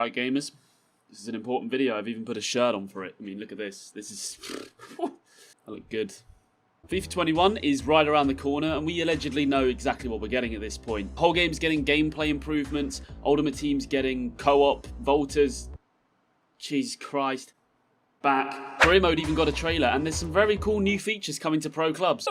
Right, gamers, this is an important video. I've even put a shirt on for it. I mean, look at this. This is... I look good. FIFA 21 is right around the corner, and we allegedly know exactly what we're getting at this point. The whole game's getting gameplay improvements, Ultimate Team's getting co-op, Volta's... Jesus Christ. Back. Career Mode even got a trailer, and there's some very cool new features coming to pro clubs.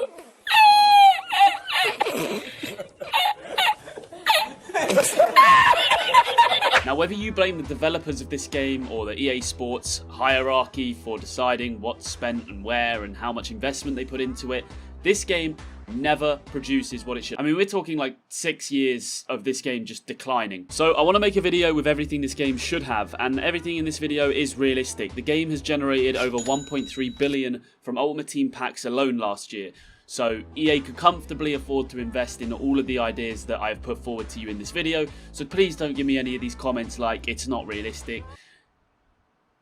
Now, whether you blame the developers of this game or the EA Sports hierarchy for deciding what's spent and where and how much investment they put into it, this game never produces what it should. I mean, we're talking like 6 years of this game just declining. So I want to make a video with everything this game should have, and everything in this video is realistic. The game has generated over 1.3 billion from Ultimate Team packs alone last year. So EA could comfortably afford to invest in all of the ideas that I've put forward to you in this video. So please don't give me any of these comments like it's not realistic.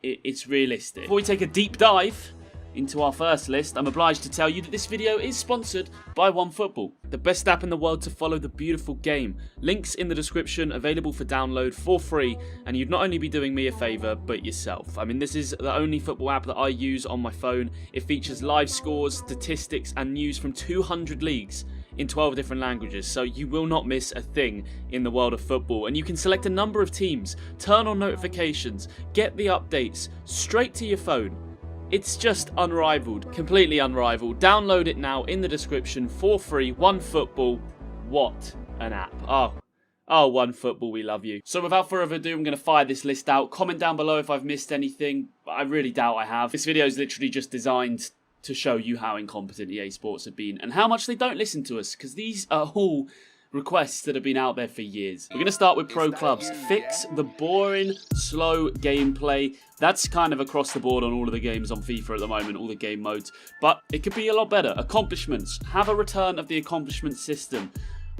It's realistic. Before we take a deep dive into our first list, I'm obliged to tell you that this video is sponsored by OneFootball, the best app in the world to follow the beautiful game. Links in the description, available for download for free, and you'd not only be doing me a favour, but yourself. I mean, this is the only football app that I use on my phone. It features live scores, statistics, and news from 200 leagues in 12 different languages, so you will not miss a thing in the world of football. And you can select a number of teams, turn on notifications, get the updates straight to your phone. It's just unrivaled, completely unrivaled. Download it now in the description for free. OneFootball, what an app. Oh, OneFootball, we love you. So without further ado, I'm going to fire this list out. Comment down below if I've missed anything, but I really doubt I have. This video is literally just designed to show you how incompetent EA Sports have been and how much they don't listen to us, because these are all requests that have been out there for years. We're going to start with pro clubs. Fix the boring, slow gameplay. That's kind of across the board on all of the games on FIFA at the moment, all the game modes. But it could be a lot better. Accomplishments. Have a return of the accomplishment system.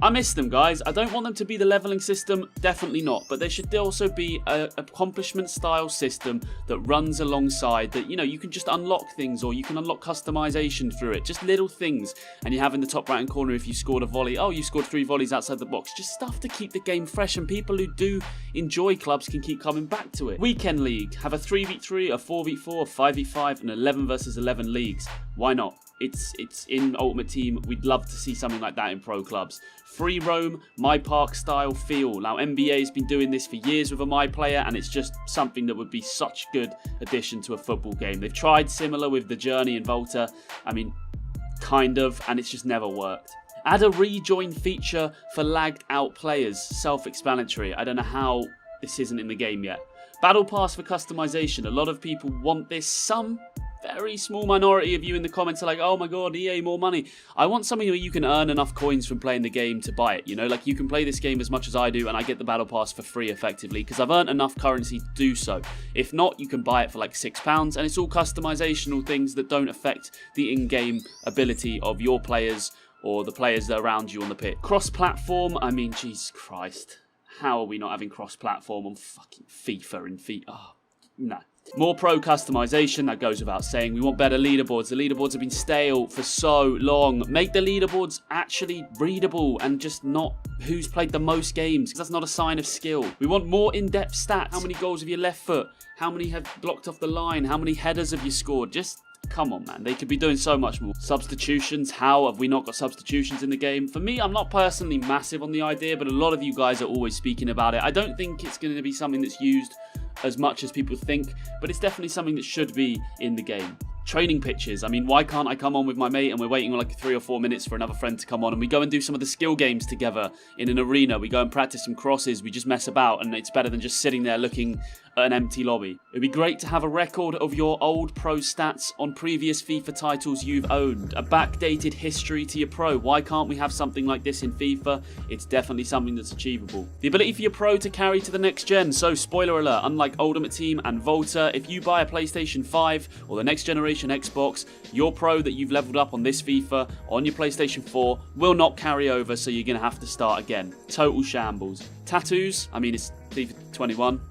I miss them, guys. I don't want them to be the leveling system, definitely not. But there should also be an accomplishment-style system that runs alongside that, you know, you can just unlock things, or you can unlock customization through it. Just little things. And you have in the top right-hand corner, if you scored a volley, oh, you scored 3 volleys outside the box. Just stuff to keep the game fresh, and people who do enjoy clubs can keep coming back to it. Weekend League. Have a 3v3, a 4v4, a 5v5, and 11 versus 11 leagues. Why not? It's in Ultimate Team. We'd love to see something like that in pro clubs. Free roam, My Park style feel. Now, NBA has been doing this for years with a My Player, and it's just something that would be such a good addition to a football game. They've tried similar with The Journey and Volta. I mean, kind of, and it's just never worked. Add a rejoin feature for lagged out players. Self-explanatory. I don't know how this isn't in the game yet. Battle Pass for customization. A lot of people want this. Some very small minority of you in the comments are like, oh my god, EA, more money. I want something where you can earn enough coins from playing the game to buy it, you know? Like, you can play this game as much as I do, and I get the Battle Pass for free, effectively, because I've earned enough currency to do so. If not, you can buy it for like £6, and it's all customizational things that don't affect the in-game ability of your players or the players that are around you on the pitch. Cross-platform, I mean, Jesus Christ. How are we not having cross-platform on fucking FIFA and FIFA? Oh, no. More pro customization, that goes without saying. We want better leaderboards. The leaderboards have been stale for so long. Make the leaderboards actually readable and just not who's played the most games, because that's not a sign of skill. We want more in-depth stats. How many goals have your left foot? How many have blocked off the line? How many headers have you scored? Just come on, man. They could be doing so much more. Substitutions. How have we not got substitutions in the game? For me, I'm not personally massive on the idea, but a lot of you guys are always speaking about it. I don't think it's going to be something that's used as much as people think, but it's definitely something that should be in the game. Training pitches. I mean, why can't I come on with my mate and we're waiting like 3 or 4 minutes for another friend to come on, and we go and do some of the skill games together in an arena. We go and practice some crosses. We just mess about, and it's better than just sitting there looking at an empty lobby. It'd be great to have a record of your old pro stats on previous FIFA titles you've owned. A backdated history to your pro. Why can't we have something like this in FIFA? It's definitely something that's achievable. The ability for your pro to carry to the next gen. So, spoiler alert, unlike Ultimate Team and Volta, if you buy a PlayStation 5 or the next generation Xbox, your pro that you've leveled up on this FIFA on your PlayStation 4 will not carry over, so you're going to have to start again. Total shambles. Tattoos. I mean, it's FIFA 21.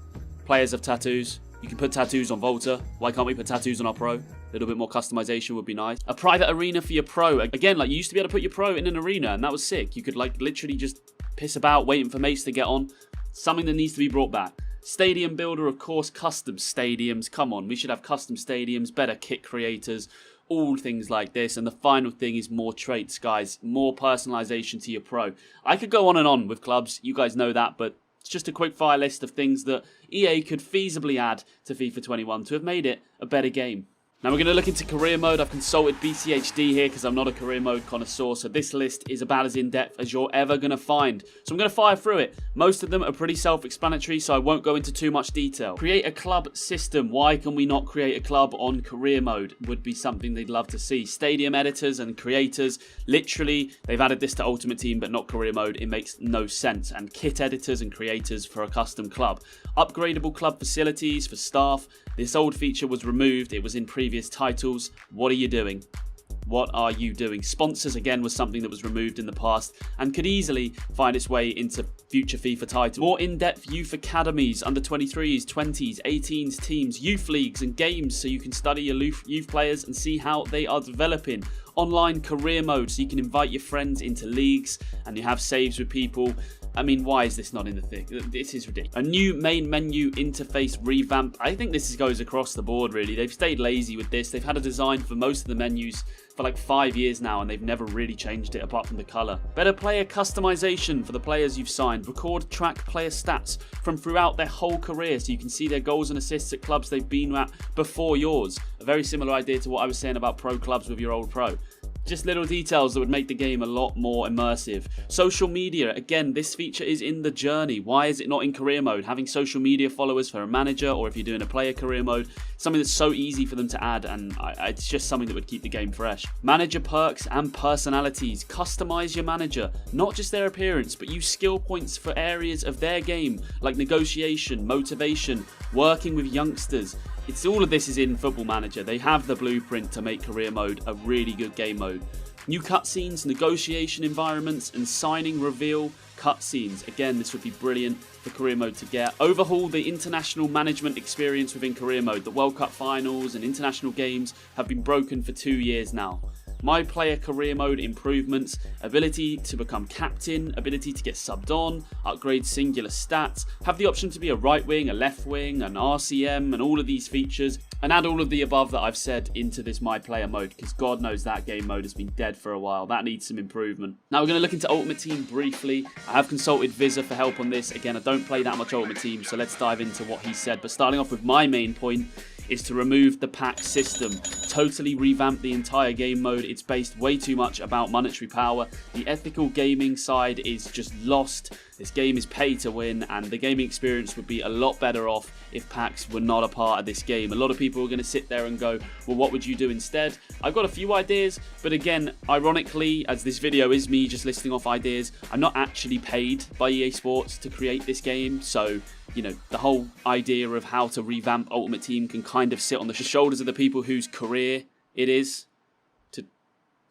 Players have tattoos. You can put tattoos on Volta. Why can't we put tattoos on our pro? A little bit more customization would be nice. A private arena for your pro. Again, like, you used to be able to put your pro in an arena, and that was sick. You could, like, literally just piss about waiting for mates to get on. Something that needs to be brought back. Stadium builder, of course, custom stadiums. Come on, we should have custom stadiums, better kit creators, all things like this. And the final thing is more traits, guys. More personalization to your pro. I could go on with clubs, you guys know that, but it's just a quick fire list of things that EA could feasibly add to FIFA 21 to have made it a better game. Now we're going to look into career mode. I've consulted BCHD here because I'm not a career mode connoisseur, so this list is about as in-depth as you're ever going to find. So I'm going to fire through it. Most of them are pretty self-explanatory, so I won't go into too much detail. Create a club system. Why can we not create a club on career mode? Would be something they'd love to see. Stadium editors and creators. Literally, they've added this to Ultimate Team, but not career mode. It makes no sense. And kit editors and creators for a custom club. Upgradable club facilities for staff. This old feature was removed. It was in previous titles. What are you doing? What are you doing? Sponsors, again, was something that was removed in the past and could easily find its way into future FIFA titles. More in-depth youth academies, under 23s, 20s, 18s teams, youth leagues and games so you can study your youth players and see how they are developing. Online career mode so you can invite your friends into leagues and you have saves with people. I mean, why is this not in the thing? This is ridiculous. A new main menu interface revamp. I think this goes across the board, really. They've stayed lazy with this. They've had a design for most of the menus for like 5 years now, and they've never really changed it apart from the color. Better player customization for the players you've signed. Record track player stats from throughout their whole career so you can see their goals and assists at clubs they've been at before yours. A very similar idea to what I was saying about pro clubs with your old pro. Just little details that would make the game a lot more immersive. Social media, again, this feature is in the journey. Why is it not in career mode? Having social media followers for a manager, or if you're doing a player career mode, something that's so easy for them to add, and it's just something that would keep the game fresh. Manager perks and personalities. Customize your manager, not just their appearance, but use skill points for areas of their game, like negotiation, motivation, working with youngsters. All of this is in Football Manager. They have the blueprint to make career mode a really good game mode. New cutscenes, negotiation environments, and signing reveal cutscenes. Again, this would be brilliant for career mode to get. Overhaul the international management experience within career mode. The World Cup finals and international games have been broken for 2 years now. My player career mode improvements, ability to become captain, ability to get subbed on, upgrade singular stats, have the option to be a right wing, a left wing, an RCM, and all of these features, and add all of the above that I've said into this my player mode, because God knows that game mode has been dead for a while. That needs some improvement. Now we're going to look into Ultimate Team briefly. I have consulted Visa for help on this. Again, I don't play that much Ultimate Team, so let's dive into what he said. But starting off with my main point is to remove the pack system. Totally revamp the entire game mode. It's based way too much about monetary power. The ethical gaming side is just lost. This game is pay to win, and the gaming experience would be a lot better off if packs were not a part of this game. A lot of people are going to sit there and go, well, what would you do instead? I've got a few ideas, but again, ironically, as this video is me just listing off ideas, I'm not actually paid by EA Sports to create this game, so you know, the whole idea of how to revamp Ultimate Team can kind of sit on the shoulders of the people whose career it is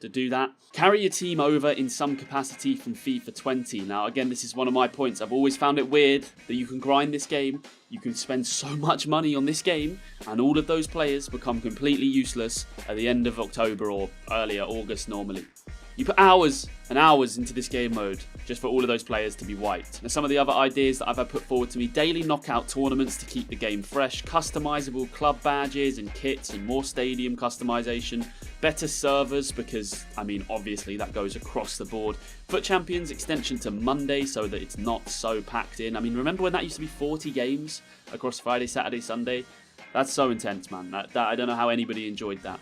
to do that. Carry your team over in some capacity from FIFA 20. Now, again, this is one of my points. I've always found it weird that you can grind this game, you can spend so much money on this game, and all of those players become completely useless at the end of October or earlier August normally. You put hours and hours into this game mode just for all of those players to be wiped. Now, some of the other ideas that I've had put forward to me: daily knockout tournaments to keep the game fresh, customizable club badges and kits and more stadium customization, better servers because, I mean, obviously that goes across the board. Foot Champions extension to Monday so that it's not so packed in. I mean, remember when that used to be 40 games across Friday, Saturday, Sunday? That's so intense, man. I don't know how anybody enjoyed that.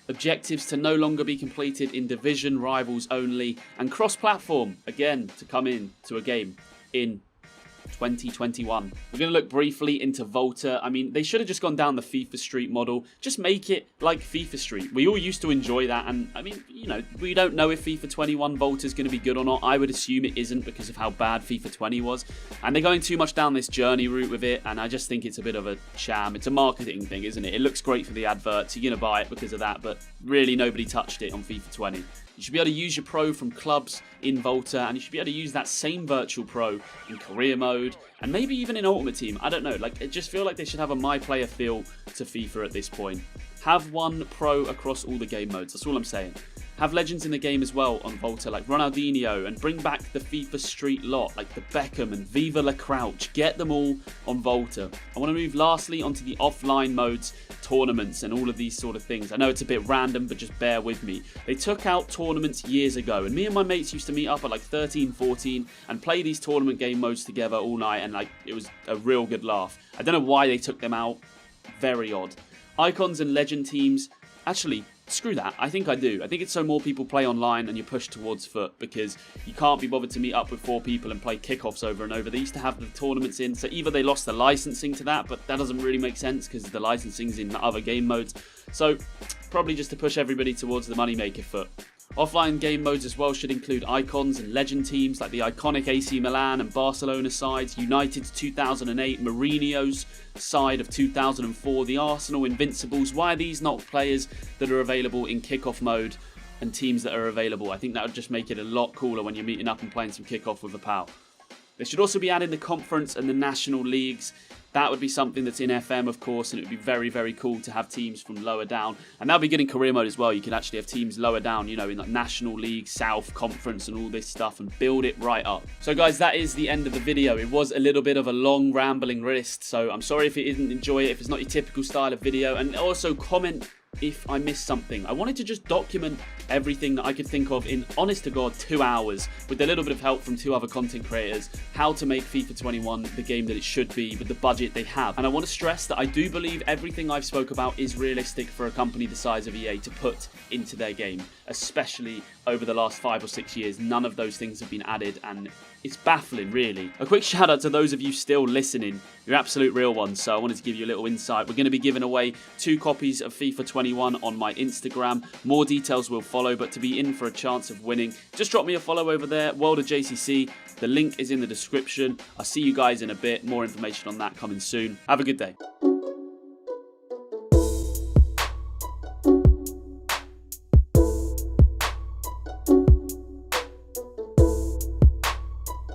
Objectives to no longer be completed in division rivals only, and cross-platform, again, to come in to a game in 2021. We're going to look briefly into Volta. I mean, they should have just gone down the FIFA Street model. Just make it like FIFA Street. We all used to enjoy that, and I mean, you know, we don't know if FIFA 21 Volta is going to be good or not. I would assume it isn't because of how bad FIFA 20 was, and they're going too much down this journey route with it, and I just think it's a bit of a sham. It's a marketing thing, isn't it? It looks great for the adverts. You're going to buy it because of that, but really nobody touched it on FIFA 20. You should be able to use your pro from clubs in Volta, and you should be able to use that same virtual pro in career mode, and maybe even in Ultimate Team. I don't know, like, I just feel like they should have a my player feel to FIFA at this point. Have one pro across all the game modes, that's all I'm saying. Have legends in the game as well on Volta, like Ronaldinho, and bring back the FIFA Street lot, like the Beckham and Viva La Crouch. Get them all on Volta. I want to move lastly onto the offline modes, tournaments, and all of these sort of things. I know it's a bit random, but just bear with me. They took out tournaments years ago, and me and my mates used to meet up at like 13, 14, and play these tournament game modes together all night, and like it was a real good laugh. I don't know why they took them out. Very odd. Icons and legend teams, actually, screw that. I think I do. I think it's so more people play online and you push towards FUT, because you can't be bothered to meet up with 4 people and play kickoffs over and over. They used to have the tournaments in, so either they lost the licensing to that, but that doesn't really make sense because the licensing's in other game modes. So probably just to push everybody towards the moneymaker FUT. Offline game modes as well should include icons and legend teams like the iconic AC Milan and Barcelona sides, United's 2008, Mourinho's side of 2004, the Arsenal Invincibles. Why are these not players that are available in kickoff mode and teams that are available? I think that would just make it a lot cooler when you're meeting up and playing some kickoff with a pal. They should also be adding the conference and the national leagues. That would be something that's in FM, of course, and it would be very, very cool to have teams from lower down. And that'll be good in career mode as well. You can actually have teams lower down, you know, in like National League, South Conference and all this stuff, and build it right up. So guys, that is the end of the video. It was a little bit of a long, rambling list, so I'm sorry if you didn't enjoy it, if it's not your typical style of video. And also comment if I missed something. I wanted to just document everything that I could think of in, honest to God, 2 hours, with a little bit of help from 2 other content creators, how to make FIFA 21 the game that it should be with the budget they have. And I want to stress that I do believe everything I've spoke about is realistic for a company the size of EA to put into their game, especially over the last 5 or 6 years. None of those things have been added, and it's baffling, really. A quick shout out to those of you still listening. You're absolute real ones, so I wanted to give you a little insight. We're going to be giving away 2 copies of FIFA 21 on my Instagram. More details will follow, but to be in for a chance of winning, just drop me a follow over there, World of JCC. The link is in the description. I'll see you guys in a bit. More information on that coming soon. Have a good day.